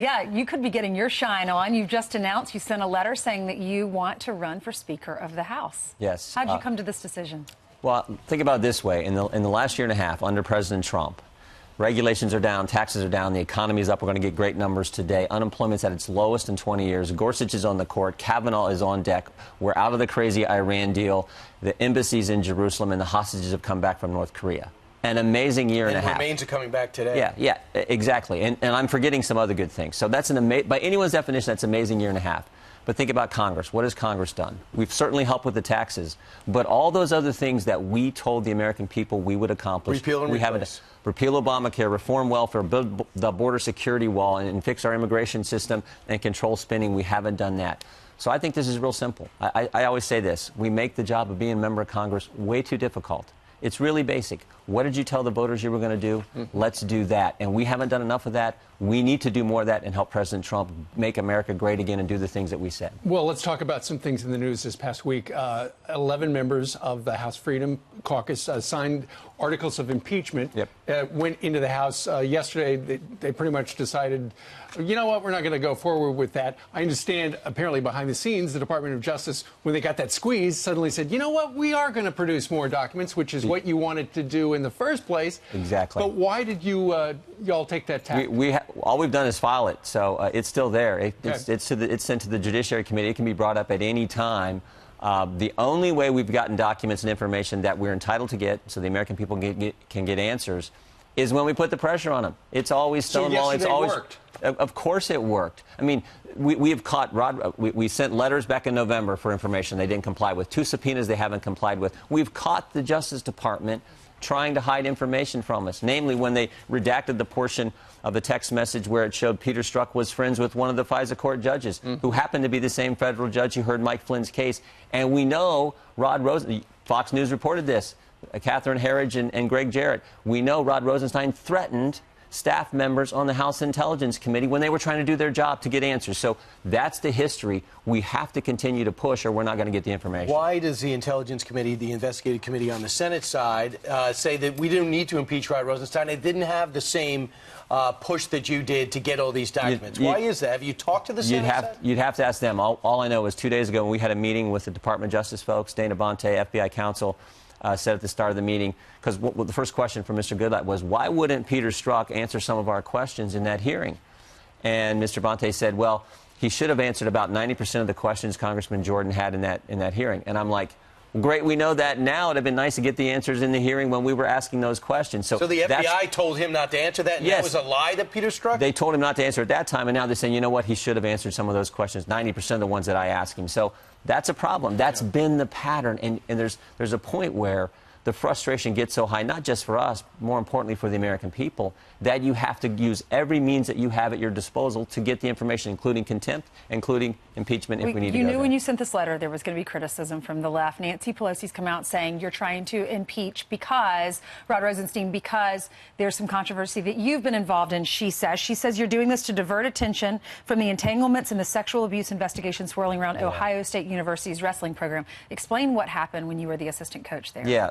Yeah, you could be getting your shine on. You've just announced you sent a letter saying that you want to run for Speaker of the House. Yes. How did you come to this decision? Well, think about it this way. In the last year and a half, under President Trump, regulations are down, taxes are down, the economy is up. We're going to get great numbers today. Unemployment's at its lowest in 20 years. Gorsuch is on the court. Kavanaugh is on deck. We're out of the crazy Iran deal. The embassies in Jerusalem and the hostages have come back from North Korea. An amazing year and a half. And remains are coming back today. Yeah, exactly. And I'm forgetting some other good things. So that's by anyone's definition, that's an amazing year and a half. But think about Congress. What has Congress done? We've certainly helped with the taxes. But all those other things that we told the American people we would accomplish, repeal and we haven't. Repeal Obamacare, reform welfare, build the border security wall, and fix our immigration system and control spending. We haven't done that. So I think this is real simple. I always say this. We make the job of being a member of Congress way too difficult. It's really basic. What did you tell the voters you were going to do? Let's do that. And we haven't done enough of that. We need to do more of that and help President Trump make America great again and do the things that we said. Well, let's talk about some things in the news this past week. 11 members of the House Freedom Caucus signed articles of impeachment. Went into the House yesterday. They pretty much decided, you know what, we're not going to go forward with that. I understand, apparently behind the scenes, the Department of Justice, when they got that squeeze, suddenly said, you know what, we are going to produce more documents, which is what you wanted to do in the first place. Exactly. But why did you y'all take that tack? All we've done is file it, so it's still there. It's sent to the Judiciary Committee. It can be brought up at any time. The only way we've gotten documents and information that we're entitled to get, so the American people can get answers, is when we put the pressure on them. It's always stonewall. It's always worked. Of course it worked. I mean, we have caught we sent letters back in November for information they didn't comply with. 2 subpoenas they haven't complied with. We've caught the Justice Department trying to hide information from us, namely when they redacted the portion of the text message where it showed Peter Strzok was friends with one of the FISA court judges, who happened to be the same federal judge who heard Mike Flynn's case. And we know Fox News reported this, Catherine Herridge and Greg Jarrett. We know Rod Rosenstein threatened staff members on the House Intelligence Committee when they were trying to do their job to get answers. So that's the history. We have to continue to push or we're not going to get the information. Why does the Intelligence Committee, the investigative committee on the Senate side, say that we didn't need to impeach Rod Rosenstein? It didn't have the same push that you did to get all these documents. Why is that? Have you talked to the Senate? You'd have to ask them. All I know is 2 days ago when we had a meeting with the Department of Justice folks, Dana Bonte, FBI counsel, said at the start of the meeting, because the first question from Mr. Goodlatte was, why wouldn't Peter Strzok answer some of our questions in that hearing? And Mr. Bonte said, well, he should have answered about 90% of the questions Congressman Jordan had in that hearing. And I'm like, well, great, we know that now. It'd have been nice to get the answers in the hearing when we were asking those questions. So the FBI told him not to answer that, and that was a lie that Peter Strzok? They told him not to answer at that time, and now they're saying, you know what, he should have answered some of those questions, 90% of the ones that I asked him. So that's a problem. That's been the pattern, and there's a point where the frustration gets so high, not just for us, more importantly for the American people, that you have to use every means that you have at your disposal to get the information, including contempt, including impeachment if we need to go You knew there. when you sent this letter there was going to be criticism from the left. Nancy Pelosi's come out saying you're trying to impeach because, Rod Rosenstein, because there's some controversy that you've been involved in, she says. She says you're doing this to divert attention from the entanglements in the sexual abuse investigation swirling around Ohio State University's wrestling program. Explain what happened when you were the assistant coach there. Yeah,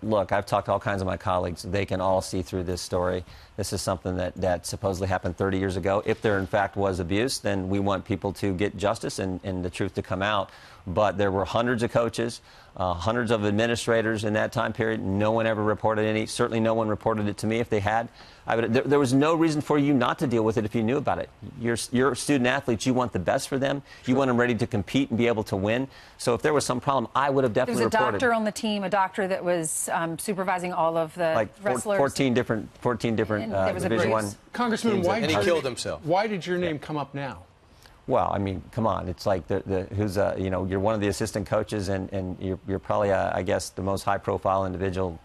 look, I've talked to all kinds of my colleagues. They can all see through this story. This is something that supposedly happened 30 years ago. If there, in fact, was abuse, then we want people to get justice and the truth to come out. But there were hundreds of coaches, hundreds of administrators in that time period. No one ever reported any. Certainly no one reported it to me if they had. There was no reason for you not to deal with it if you knew about it. You're student athletes. You want the best for them. You want them ready to compete and be able to win. So if there was some problem, I would have definitely reported. There was a doctor on the team, a doctor that was supervising all of the wrestlers. 14 different Division I. Congressman, and he killed himself. Why did your name come up now? Well, I mean, come on. It's like you're one of the assistant coaches, and you're probably, I guess, the most high-profile individual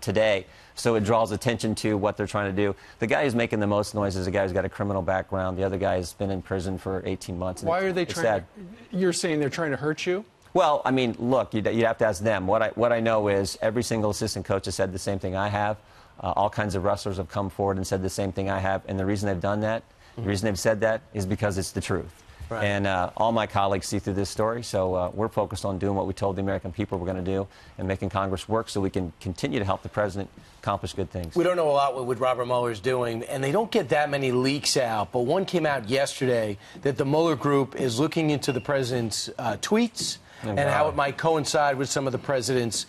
today. So it draws attention to what they're trying to do. The guy who's making the most noise is a guy who's got a criminal background. The other guy has been in prison for 18 months. Why are they trying to? You're saying they're trying to hurt you? Well, I mean, look, you'd have to ask them. What I know is every single assistant coach has said the same thing I have. All kinds of wrestlers have come forward and said the same thing I have. And the reason they've done that, the reason they've said that is because it's the truth. Right. And all my colleagues see through this story, so we're focused on doing what we told the American people we're going to do and making Congress work so we can continue to help the president accomplish good things. We don't know a lot what Robert Mueller's doing, and they don't get that many leaks out, but one came out yesterday that the Mueller group is looking into the president's tweets and how it might coincide with some of the president's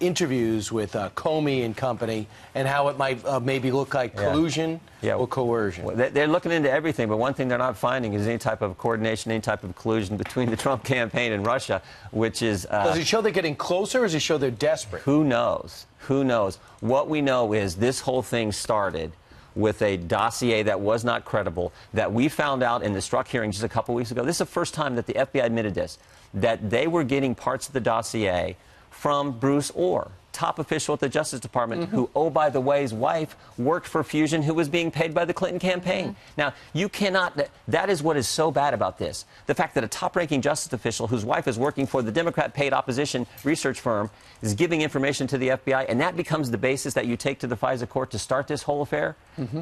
interviews with Comey and company, and how it might maybe look like collusion or coercion. Well, they're looking into everything, but one thing they're not finding is any type of coordination, any type of collusion between the Trump campaign and Russia, which is... Does it show they're getting closer, or does it show they're desperate? Who knows? Who knows? What we know is this whole thing started with a dossier that was not credible, that we found out in the Strzok hearing just a couple weeks ago. This is the first time that the FBI admitted this, that they were getting parts of the dossier from Bruce Orr, top official at the Justice Department, who, oh, by the way, his wife worked for Fusion, who was being paid by the Clinton campaign. Now, you cannot, that is what is so bad about this. The fact that a top-ranking justice official whose wife is working for the Democrat-paid opposition research firm is giving information to the FBI, and that becomes the basis that you take to the FISA court to start this whole affair.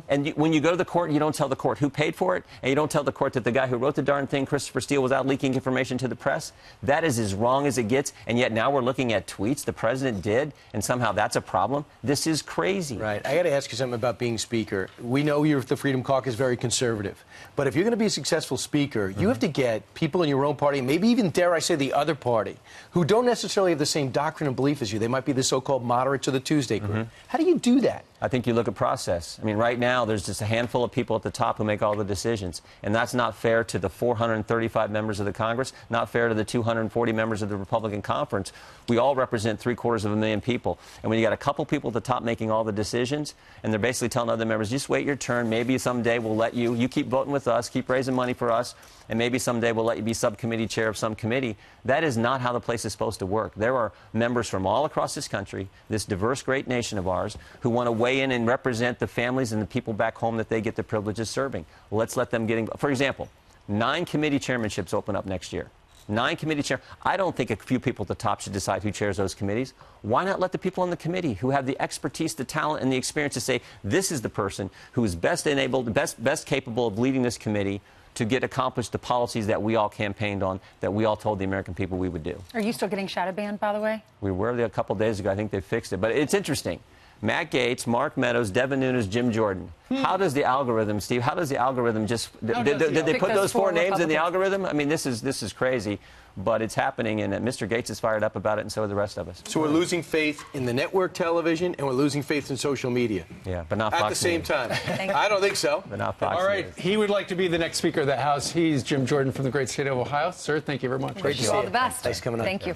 And when you go to the court, you don't tell the court who paid for it, and you don't tell the court that the guy who wrote the darn thing, Christopher Steele, was out leaking information to the press. That is as wrong as it gets, and yet now we're looking at tweets the president did, and somehow that's a problem. This is crazy. Right. I got to ask you something about being Speaker. We know you're the Freedom Caucus very conservative, but if you're going to be a successful Speaker, you have to get people in your own party, maybe even, dare I say, the other party, who don't necessarily have the same doctrine and belief as you. They might be the so-called moderates or the Tuesday group. How do you do that? I think you look at process. I mean, right now, there's just a handful of people at the top who make all the decisions. And that's not fair to the 435 members of the Congress, not fair to the 240 members of the Republican Conference. We all represent 750,000 people. And when you got a couple people at the top making all the decisions, and they're basically telling other members, just wait your turn, maybe someday we'll let you keep voting with us, keep raising money for us, and maybe someday we'll let you be subcommittee chair of some committee. That is not how the place is supposed to work. There are members from all across this country, this diverse, great nation of ours, who want to weigh in and represent the families and the people back home that they get the privilege of serving. Let's let them get in. For example, 9 committee chairmanships open up next year. 9 committee chair. I don't think a few people at the top should decide who chairs those committees. Why not let the people on the committee who have the expertise, the talent, and the experience to say, this is the person who is best enabled, best capable of leading this committee to get accomplished the policies that we all campaigned on, that we all told the American people we would do. Are you still getting shadow banned, by the way? We were a couple days ago. I think they fixed it. But it's interesting. Matt Gaetz, Mark Meadows, Devin Nunes, Jim Jordan. How does the algorithm, Steve, how does the algorithm just... Did they put those 4 names in the algorithm? I mean, this is crazy. But it's happening, and Mr. Gaetz is fired up about it, and so are the rest of us. So we're losing faith in the network television, and we're losing faith in social media. Yeah, but not Fox at the same News. time. I don't think so. But not Fox All right, News. he would like to be the next Speaker of the House. He's Jim Jordan from the great state of Ohio. Sir, thank you very much. Great to see you. All the best. Thanks for coming on. Thank you.